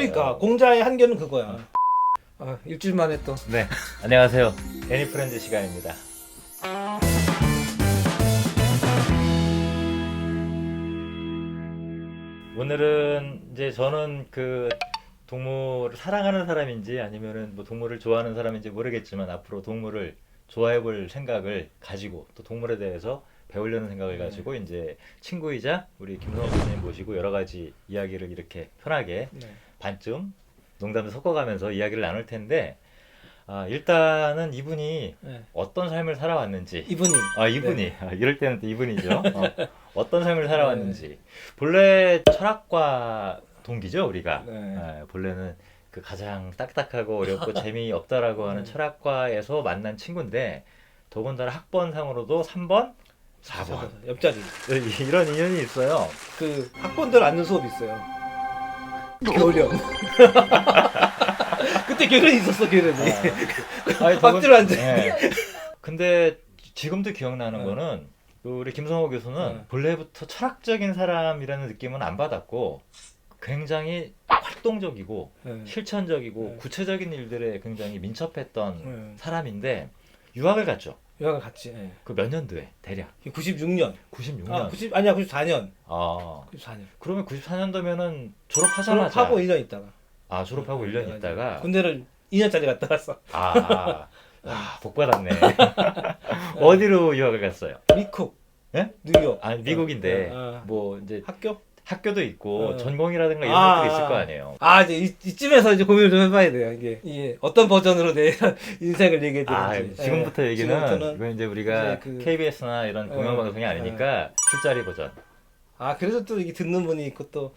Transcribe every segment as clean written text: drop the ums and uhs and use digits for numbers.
그러니까 공자의 한계는 그거야. 일주일 만에 또. 네, 안녕하세요. 애니프렌즈 시간입니다. 오늘은 이제 저는 그 동물을 사랑하는 사람인지 아니면은 뭐 동물을 좋아하는 사람인지 모르겠지만 앞으로 동물을 좋아해볼 생각을 가지고 또 동물에 대해서 배우려는 생각을 가지고 이제 친구이자 우리 김성호 교수님 모시고 여러 가지 이야기를 이렇게 편하게 반쯤 농담을 섞어가면서 이야기를 나눌 텐데 일단은 이분이 어떤 삶을 살아왔는지 이분이 이럴 때는 또 이분이죠. 어떤 삶을 살아왔는지 본래 철학과 동기죠 우리가. 본래는 그 가장 딱딱하고 어렵고 재미없다라고 하는 철학과에서 만난 친구인데 더군다나 학번상으로도 3번, 4번 옆자리. 이런 인연이 있어요. 그 학번들 앉는 수업 있어요. 교련. 그때 교련이 있었어, 교련이. 박들 앉아. 근데 지금도 기억나는 거는 우리 김성호 교수는 본래부터 철학적인 사람이라는 느낌은 안 받았고 굉장히 활동적이고 실천적이고 구체적인 일들에 굉장히 민첩했던 사람인데 유학을 갔죠. 유학을 갔지. 그 몇 년도에 대략? 96년. 96년. 아니야, 94년. 94년. 그러면 94년도면은 졸업하자마자. 졸업하고 1년 있다가. 졸업하고 1년 있다가. 군대를 2년짜리 갔다 왔어. 복 받았네. 어디로 유학을 갔어요? 미국. 예? 뉴욕. 미국인데 뭐 이제 학교도 있고 전공이라든가 이런 것들이 있을 거 아니에요. 이제 이쯤에서 이제 고민을 좀 해봐야 돼요. 이게 어떤 버전으로 내 인생을 얘기해 드리는지. 지금부터 얘기는 이건 이제 우리가 KBS나 이런 공영방송이 아니니까 술자리 버전. 그래서 또 이게 듣는 분이 있고 또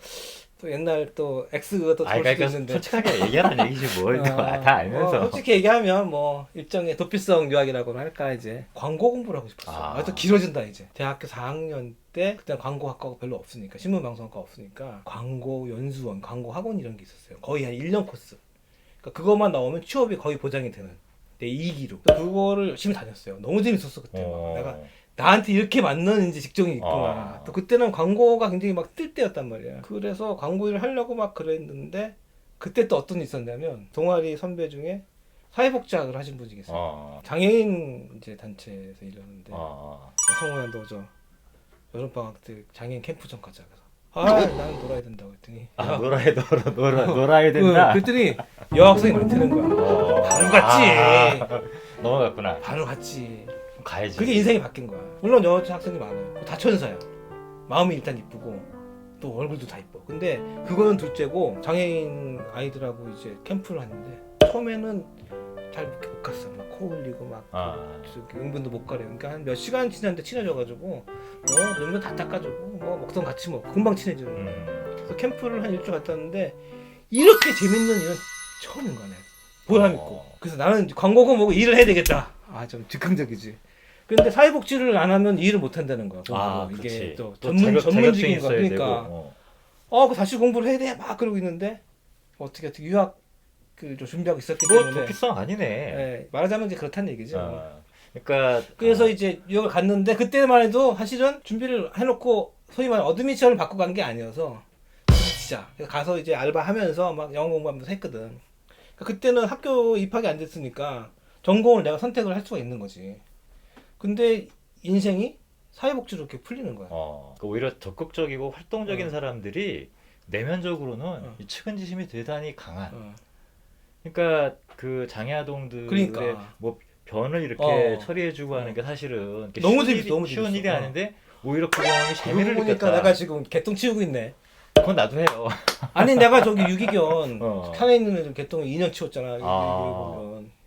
옛날 또 X 그것도 좋을 수도 있는데. 솔직하게 얘기하라는 얘기지 뭘 다 알면서. 솔직히 얘기하면 뭐 일정의 도피성 유학이라고나 할까 이제 광고 공부를 하고 싶었어. 또 길어진다 이제. 대학교 4학년 때 그때 광고학과가 별로 없으니까 신문방송학과 없으니까 광고 연수원, 광고 학원 이런 게 있었어요. 거의 한 1년 코스. 그러니까 그것만 나오면 취업이 거의 보장이 되는 내 2기로. 그거를 열심히 다녔어요. 너무 재밌었어 그때. 내가 나한테 이렇게 맞는 이제 직종이 있구나. 또 그때는 광고가 굉장히 막 뜰 때였단 말이야. 그래서 광고 일을 하려고 막 그랬는데 그때 또 어떤 일이 있었냐면 동아리 선배 중에 사회복지학을 하신 분이 계세요. 장애인 이제 단체에서 일하는데 성호야 너 저 여름방학 때 장애인 캠프 좀 가자. 그래서 나는 놀아야 된다고 했더니 놀아야 된다. 그랬더니 여학생이 많다는 거야. 바로 갔지. 넘어갔구나. 바로 갔지. 가야지. 그게 인생이 바뀐 거야. 물론 여학생이 많아요. 다 천사야. 마음이 일단 이쁘고 또 얼굴도 다 이뻐. 근데 그거는 둘째고 장애인 아이들하고 이제 캠프를 하는데 처음에는 잘 못 갔어. 막 코 흘리고 막 응분도 못 가려. 그러니까 한 몇 시간 지났는데 친해져가지고 눈물 다 닦아주고 먹던 같이 먹고 금방 친해지는. 그래서 캠프를 한 일주일 갔다 왔는데 이렇게 재밌는 일은 처음인 거네. 보람 있고. 그래서 나는 광고고 뭐고 일을 해야 되겠다. 좀 즉흥적이지. 그런데 사회복지를 안 하면 일을 못 한다는 거야. 이게 또 전문직인 거야. 그러니까 다시 공부를 해야 돼. 막 그러고 있는데 어떻게 유학 준비하고 있었기 때문에. 도피성 아니네. 말하자면 이제 그렇다는 얘기죠. 그러니까 그래서 이제 유학을 갔는데 그때만 해도 사실은 준비를 해놓고 소위 말하는 어드미션을 받고 간 게 아니어서 진짜 가서 이제 알바하면서 막 영어 공부하면서 했거든. 그러니까 그때는 학교 입학이 안 됐으니까 전공을 내가 선택을 할 수가 있는 거지. 근데 인생이 사회복지로 이렇게 풀리는 거야. 그러니까 오히려 적극적이고 활동적인 사람들이 내면적으로는 이 측은지심이 대단히 강한. 그러니까 그 장애아동들의 뭐 변을 이렇게 처리해주고 하는 게 사실은 너무 재밌어, 너무 쉬운 재밌어. 일이 아닌데 오히려 그 경험이 재미를 보니까 느꼈다. 내가 지금 개똥 치우고 있네. 그건 나도 해요. 아니 내가 저기 유기견 산에 있는 애들 개똥을 2년 치웠잖아.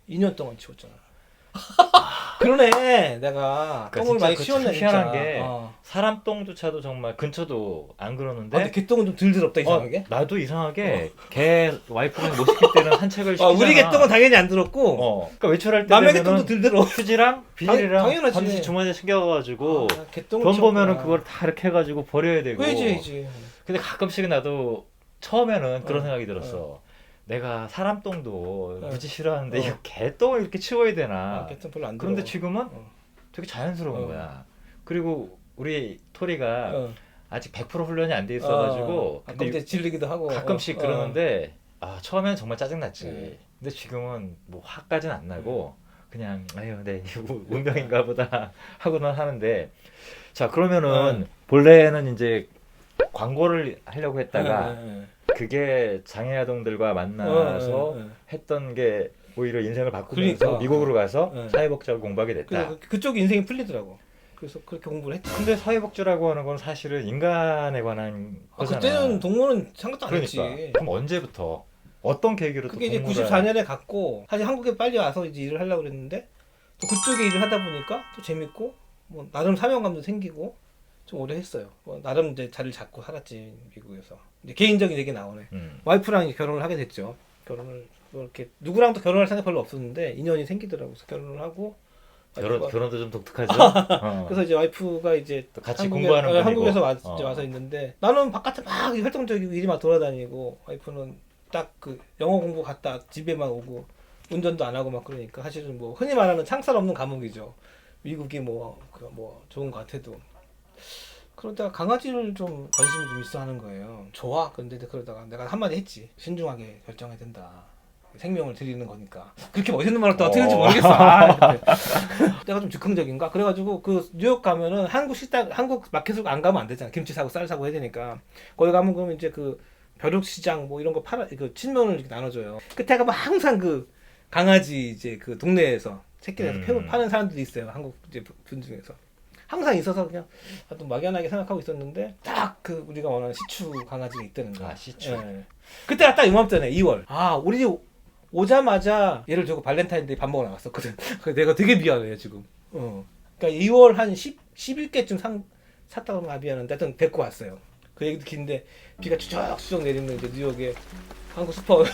2년 동안 치웠잖아. 그러네. 내가 똥을 많이 치웠네. 희한한 게 사람 똥조차도 정말 근처도 안 그러는데 근데 개똥은 좀 덜 더럽다 이상하게. 나도 이상하게 개 와이프가 못 시킬 때는 산책을 시키잖아. 우리 개똥은 당연히 안 들었고 그러니까 외출할 때 남의 개똥도 덜 들어. 휴지랑 비닐이랑 당연하지. 반드시 주머니에 챙겨가지고 개똥을 변 보면은 그걸 다 이렇게 해가지고 버려야 되고. 해야지. 근데 가끔씩은 나도 처음에는 그런 생각이 들었어. 내가 사람 똥도 무지 싫어하는데 이거 개똥을 이렇게 치워야 되나? 개똥 별로 안 들어. 그런데 지금은 되게 자연스러운 거야. 그리고 우리 토리가 아직 100% 훈련이 안 돼 있어가지고 가끔 질리기도 하고 가끔씩 그러는데 처음엔 정말 짜증났지. 네. 근데 지금은 뭐 화까지는 안 나고 그냥 아유, 네, 운명인가 보다 하고는 하는데. 자, 그러면은 본래는 이제 광고를 하려고 했다가 그게 장애 아동들과 만나서 했던 게 오히려 인생을 바꾸면서 그러니까. 미국으로 가서 사회복지학을 공부하게 됐다. 그래서 그쪽 인생이 풀리더라고. 그래서 그렇게 공부를 했지. 근데 사회복지라고 하는 건 사실은 인간에 관한 거잖아. 그때는 동물은 생각도 안 그러니까. 했지. 그럼 언제부터 어떤 계기로 또 그게 이제 동물을 94년에 갔고 사실 한국에 빨리 와서 이제 일을 하려고 그랬는데 또 그쪽에 일을 하다 보니까 또 재밌고 뭐 나름 사명감도 생기고 좀 오래 했어요. 뭐 나름 이제 자리를 잡고 살았지 미국에서. 이제 개인적인 얘기 나오네. 와이프랑 이제 결혼을 하게 됐죠. 결혼을 뭐 이렇게 누구랑도 결혼할 생각 별로 없었는데 인연이 생기더라고. 그래서 결혼을 하고 결혼도 좀 독특하죠. 그래서 이제 와이프가 이제 또 같이 공부하는 분이고. 한국에서 이제 와서 있는데 나는 바깥에 막 활동적이고 일이 막 돌아다니고 와이프는 딱 그 영어 공부 갔다 집에만 오고 운전도 안 하고 막 그러니까 사실은 뭐 흔히 말하는 창살 없는 감옥이죠. 미국이 뭐 좋은 것 같아도 그러다가 강아지를 좀 관심이 좀 있어 하는 거예요. 좋아. 근데 그러다가 내가 한마디 했지. 신중하게 결정해야 된다. 생명을 드리는 거니까. 그렇게 멋있는 말을 또 어떻게 할지 모르겠어. 내가 좀 즉흥적인가? 그래가지고 그 뉴욕 가면은 한국 식당, 한국 마켓을 안 가면 안 되잖아. 김치 사고 쌀 사고 해야 되니까. 거기 가면 그러면 이제 그 벼룩시장 뭐 이런 거 그 친면을 이렇게 나눠줘요. 끝에 가면 항상 그 강아지 이제 그 동네에서 새끼내서 파는 사람들이 있어요. 한국 이제 분 중에서. 항상 있어서 그냥 또 막연하게 생각하고 있었는데 딱 그 우리가 원하는 시추 강아지가 있다는 거야. 시추. 예. 그때가 딱 이맘때네. 2월. 우리 집 오자마자 얘를 두고 발렌타인데이 밥 먹으러 나갔었거든. 그래서 내가 되게 미안해 지금. 그러니까 2월 한 10일께쯤 샀다 그러면 미안한데 하여튼 데리고 왔어요. 그 얘기도 긴데 비가 추적추적 내리는 이제 뉴욕에 한국 슈퍼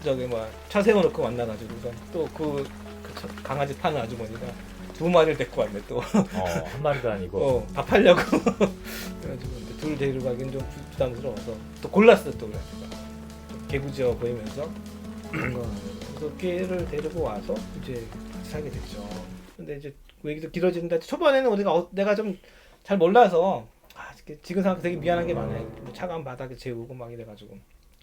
저기 뭐 차 세워놓고 만나가지고 또 그 강아지 파는 아주머니가 2마리를 데리고 왔네 또. 한 마리도 아니고. 밥 하려고. 그래가지고 둘 데리러 가긴 좀 부담스러워서 또 골랐어 또 그래가지고 개구지어 보이면서 그래서 걔를 데리고 와서 이제 같이 살게 됐죠. 근데 이제 그 얘기도 길어지는데 초반에는 우리가 내가 좀 잘 몰라서 지금 생각 되게 미안한 게 많아요. 차가운 바닥에 재우고 막 이래가지고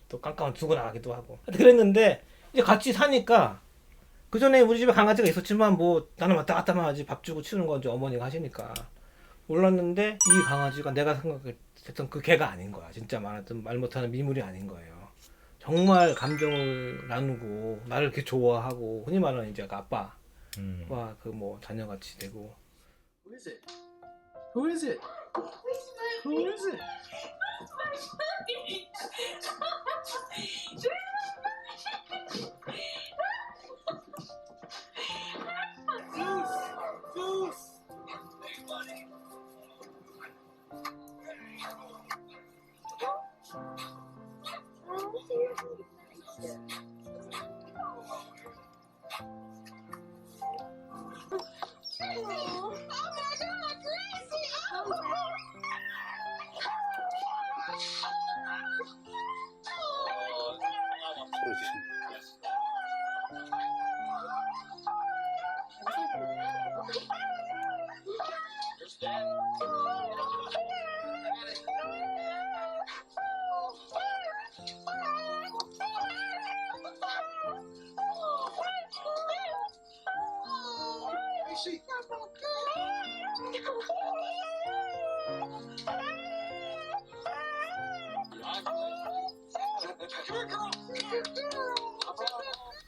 또 깜깜한 두고 나가기도 하고 그랬는데 이제 같이 사니까 그 전에 우리 집에 강아지가 있었지만 뭐 나는 왔다 갔다만 하지 밥 주고 치우는 건 이제 어머니가 하시니까 몰랐는데 이 강아지가 내가 생각했던 그 개가 아닌 거야. 진짜 말하던 말 못하는 미물이 아닌 거예요. 정말 감정을 나누고 나를 이렇게 좋아하고 흔히 말하는 이제 아빠와 그 뭐 자녀같이 되고. Who is it? Who is it? Who is it?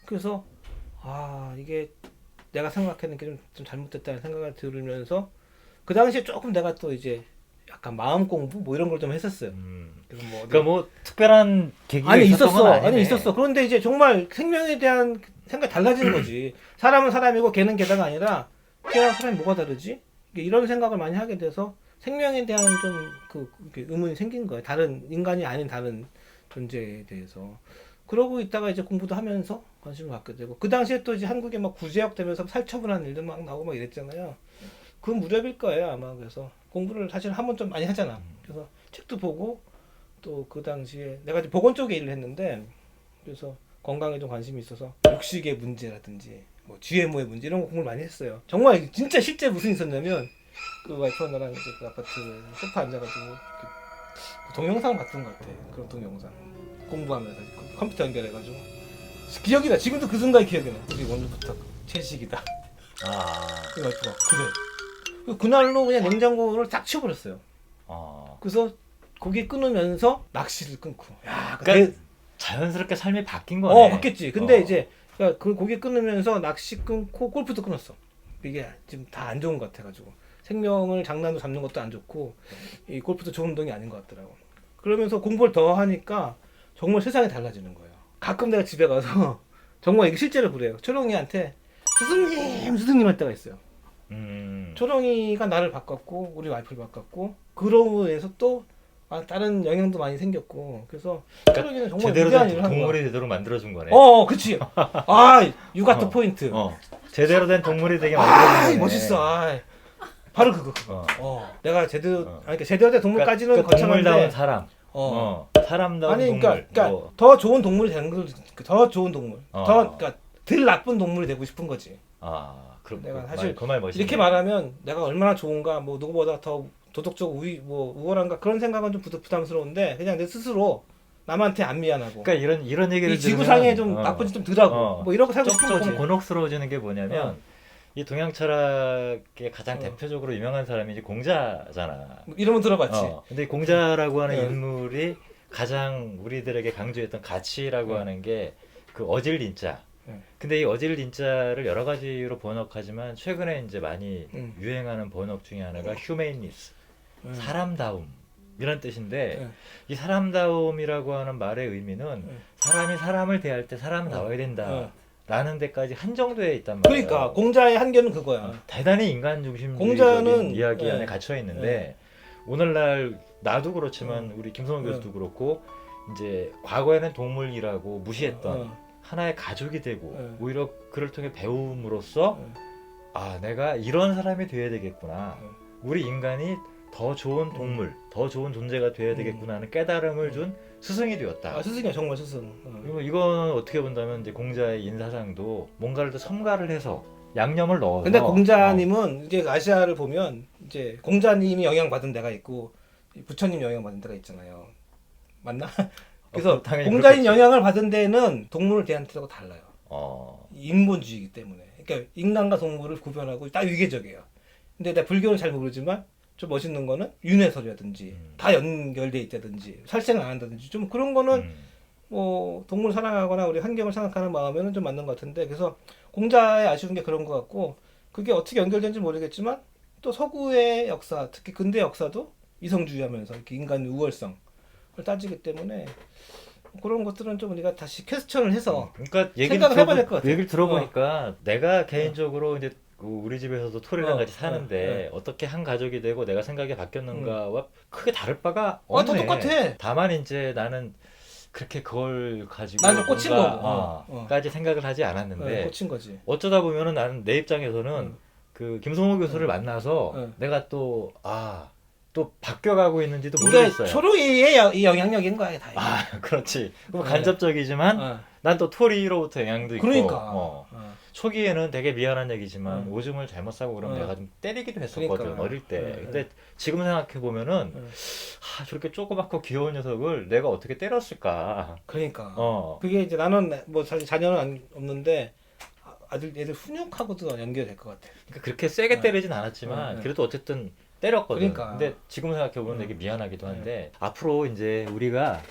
그래서 이게 내가 생각했는 게 좀 잘못됐다는 생각을 들으면서 그 당시에 조금 내가 또 이제 약간 마음 공부 뭐 이런 걸 좀 했었어요. 그래서 그러니까 뭐 특별한 계기가 있었던 건 아니네. 아니 있었어. 그런데 이제 정말 생명에 대한 생각이 달라지는 거지. 사람은 사람이고 개는 개다가 아니라 개랑 사람이 뭐가 다르지? 이런 생각을 많이 하게 돼서 생명에 대한 좀 의문이 생긴 거예요. 다른 인간이 아닌 다른 존재에 대해서. 그러고 있다가 이제 공부도 하면서 관심을 갖게 되고 그 당시에 또 이제 한국에 막 구제역 되면서 살처분하는 일도 막 나오고 막 이랬잖아요. 그 무렵일 거예요 아마. 그래서 공부를 사실 한 번 좀 많이 하잖아. 그래서 책도 보고 또 그 당시에 내가 이제 보건 쪽에 일을 했는데 그래서 건강에 좀 관심이 있어서 육식의 문제라든지 뭐 GMO의 문제 이런 거 공부를 많이 했어요. 정말 진짜 실제 무슨 있었냐면 그 와이프랑 나랑 이제 그 아파트 소파 앉아가지고 그 동영상 봤던 것 같아. 그런 동영상. 공부하면서 컴퓨터 연결해가지고 기억이 나. 지금도 그 순간이 기억이 나. 우리 오늘부터 채식이다. 아, 그래가지고 그래. 그날로 그냥 냉장고를 딱 치워버렸어요. 그래서 고기 끊으면서 낚시를 끊고. 야, 그러니까 자연스럽게 삶이 바뀐 거네. 바뀌었지. 근데 이제 그러니까 그 고기 끊으면서 낚시 끊고 골프도 끊었어. 이게 지금 다 안 좋은 것 같아가지고 생명을 장난으로 잡는 것도 안 좋고 이 골프도 좋은 운동이 아닌 것 같더라고. 그러면서 공부를 더 하니까 정말 세상이 달라지는 거예요. 가끔 내가 집에 가서 정말 이게 실제로 그래요. 초롱이한테 스승님 할 때가 있어요. 초롱이가 나를 바꿨고 우리 와이프를 바꿨고 그러고 해서 또 다른 영향도 많이 생겼고 그래서 초롱이는 정말 제대로 위대한 된 일을 하는 거야. 동물이 되도록 만들어준 거네. 그치. 유가트 포인트. 제대로 된 동물이 되게 만들어준 거네. 멋있어. 바로 그거. 내가 제대로 그러니까 제대로 된 동물까지는 그러니까 동물다운 거창한데 사람. 사람다운 아니 동물. 그러니까 더 좋은 동물이 되는 것도 더 좋은 동물. 더 그러니까 덜 나쁜 동물이 되고 싶은 거지. 그럼 내가 사실 그 말 멋있네. 이렇게 말하면 내가 얼마나 좋은가, 뭐 누구보다 더 도덕적 우월한가 그런 생각은 좀 부담스러운데 그냥 내 스스로 남한테 안 미안하고. 그러니까 이런 얘기를 이 지구상에 좀 들으면, 나쁜 짓 좀 덜하고 뭐 이러고 살고 싶은 거지. 좀 곤혹스러워지는 게 뭐냐면 이 동양 철학의 가장 대표적으로 유명한 사람이 이제 공자잖아. 이러면 들어봤지. 근데 이 공자라고 하는 네. 인물이 가장 우리들에게 강조했던 가치라고 하는 게 그 어질린자. 근데 이 어질린자를 여러 가지로 번역하지만 최근에 이제 많이 유행하는 번역 중에 하나가 휴메니스, 사람다움 이런 뜻인데 이 사람다움이라고 하는 말의 의미는 사람이 사람을 대할 때 사람다워야 된다. 라는 데까지 한정되어 있단 말이에요. 그러니까 공자의 한계는 그거야. 대단히 인간 중심적인 공자는 이야기 안에 갇혀 있는데 오늘날 나도 그렇지만 우리 김성호 교수도 그렇고 이제 과거에는 동물이라고 무시했던 하나의 가족이 되고 오히려 그를 통해 배움으로써 내가 이런 사람이 돼야 되겠구나. 우리 인간이 더 좋은 동물, 더 좋은 존재가 돼야 되겠구나 하는 깨달음을 준 스승이 되었다. 스승이야, 정말 스승. 이건 어떻게 본다면 이제 공자의 인사상도 뭔가를 더 첨가를 해서 양념을 넣어서. 근데 공자님은 이제 아시아를 보면 이제 공자님이 영향받은 데가 있고 부처님 영향받은 데가 있잖아요. 맞나? 그래서 공자님 그렇겠지. 영향을 받은 데는 동물을 대한 태도가 달라요. 인본주의이기 때문에. 그러니까 인간과 동물을 구별하고 딱 위계적이에요. 근데 내가 불교는 잘 모르지만 좀 멋있는 거는 윤회설이라든지 다 연결돼 있다든지 살생을 안 한다든지 좀 그런 거는 뭐 동물 사랑하거나 우리 환경을 생각하는 마음에는 좀 맞는 것 같은데 그래서 공자의 아쉬운 게 그런 것 같고 그게 어떻게 연결된지 모르겠지만 또 서구의 역사 특히 근대 역사도 이성주의하면서 이렇게 인간 우월성을 따지기 때문에 그런 것들은 좀 우리가 다시 퀘스천을 해서 그러니까 생각을 해봐야 될 것 같아요. 얘기를 들어보니까 내가 개인적으로 이제 우리 집에서도 토리랑 같이 사는데 어떻게 한 가족이 되고 내가 생각이 바뀌었는가와 크게 다를 바가 없네. 다 똑같아. 다만 이제 나는 그렇게 그걸 가지고 나는 꽂힌 거고. 까지 생각을 하지 않았는데 꽂힌 거지. 어쩌다 보면은 나는 내 입장에서는 그 김성호 교수를 만나서 내가 또 바뀌어가고 있는지도 모르겠어요. 초로이의 이 영향력인 거야, 다. 그렇지. 간접적이지만 난 또 토리로부터 영향도 있고. 그러니까. 초기에는 되게 미안한 얘기지만 오줌을 잘못 싸고 그러면 내가 좀 때리기도 했었거든. 그러니까. 어릴 때. 근데 지금 생각해 보면은 저렇게 조그맣고 귀여운 녀석을 내가 어떻게 때렸을까. 그러니까. 그게 이제 나는 뭐 사실 자녀는 없는데 애들 훈육하고도 연결될 것 같아. 그러니까 그렇게 세게 때리진 않았지만 그래도 어쨌든 때렸거든. 그러니까. 근데 지금 생각해 보면 되게 미안하기도 한데 앞으로 이제 우리가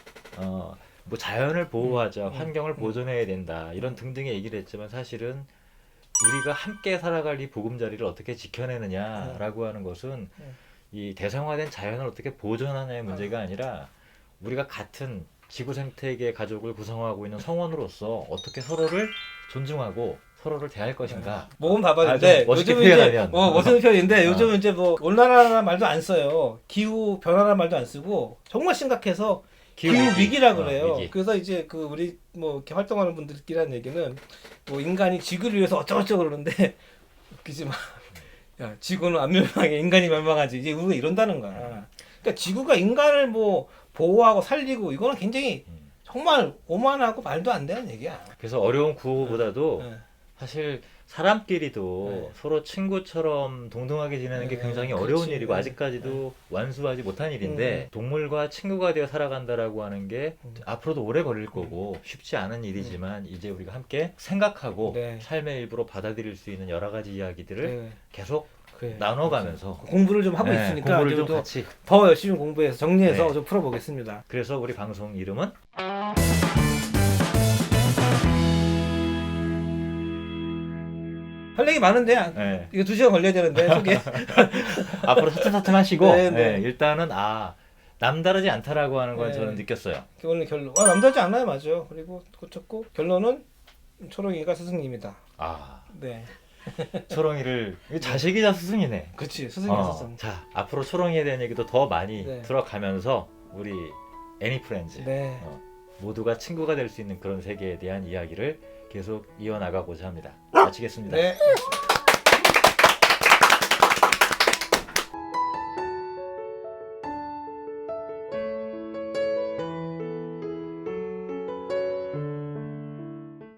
뭐 자연을 보호하자, 환경을 보존해야 된다 이런 등등의 얘기를 했지만 사실은 우리가 함께 살아갈 이 보금자리를 어떻게 지켜내느냐라고 하는 것은 이 대상화된 자연을 어떻게 보존하냐의 문제가 아니라 우리가 같은 지구 생태계 가족을 구성하고 있는 성원으로서 어떻게 서로를 존중하고 서로를 대할 것인가. 몸은 봐봤는데 멋있게 요즘 이제 표현하면. 멋있는 표현인데 요즘 이제 뭐 온난화라는 말도 안 써요. 기후 변화라는 말도 안 쓰고 정말 심각해서 기후 위기라 그래요. 위기. 그래서 이제 그 우리 뭐 이렇게 활동하는 분들끼리 하는 얘기는 뭐 인간이 지구를 위해서 어쩌고저쩌고 그러는데 웃기지 마. 야, 지구는 안 멸망해. 인간이 멸망하지. 이제 우리가 이런다는 거야. 그러니까 지구가 인간을 뭐 보호하고 살리고 이거는 굉장히 정말 오만하고 말도 안 되는 얘기야. 그래서 어려운 구호보다도 사실 사람끼리도 네. 서로 친구처럼 동등하게 지내는 게 네, 굉장히 그렇지. 어려운 일이고 네. 아직까지도 완수하지 못한 일인데 동물과 친구가 되어 살아간다라고 하는 게 앞으로도 오래 걸릴 거고 쉽지 않은 일이지만 이제 우리가 함께 생각하고 네. 삶의 일부로 받아들일 수 있는 여러 가지 이야기들을 네. 계속 그래. 나눠가면서 공부를 좀 하고 네, 있으니까 공부를 좀 이제부터 같이. 더 열심히 공부해서 정리해서 네. 좀 풀어보겠습니다. 그래서 우리 방송 이름은 할 얘기 많은데 네. 이거 2시간 걸려야 되는데 소개. 앞으로 사천사천 하시고 네, 네. 일단은 남다르지 않다라고 하는 건 네. 저는 느꼈어요. 오늘 결론. 남다르지 않아요, 맞아요. 그리고 고쳤고 결론은 초롱이가 스승님이다. 네, 초롱이를 자식이자 스승이네. 그렇지 스승이야 스승. 자, 앞으로 초롱이에 대한 얘기도 더 많이 네. 들어가면서 우리 애니프렌즈 네. 모두가 친구가 될 수 있는 그런 세계에 대한 이야기를 계속 이어나가고자 합니다. 마치겠습니다. 네.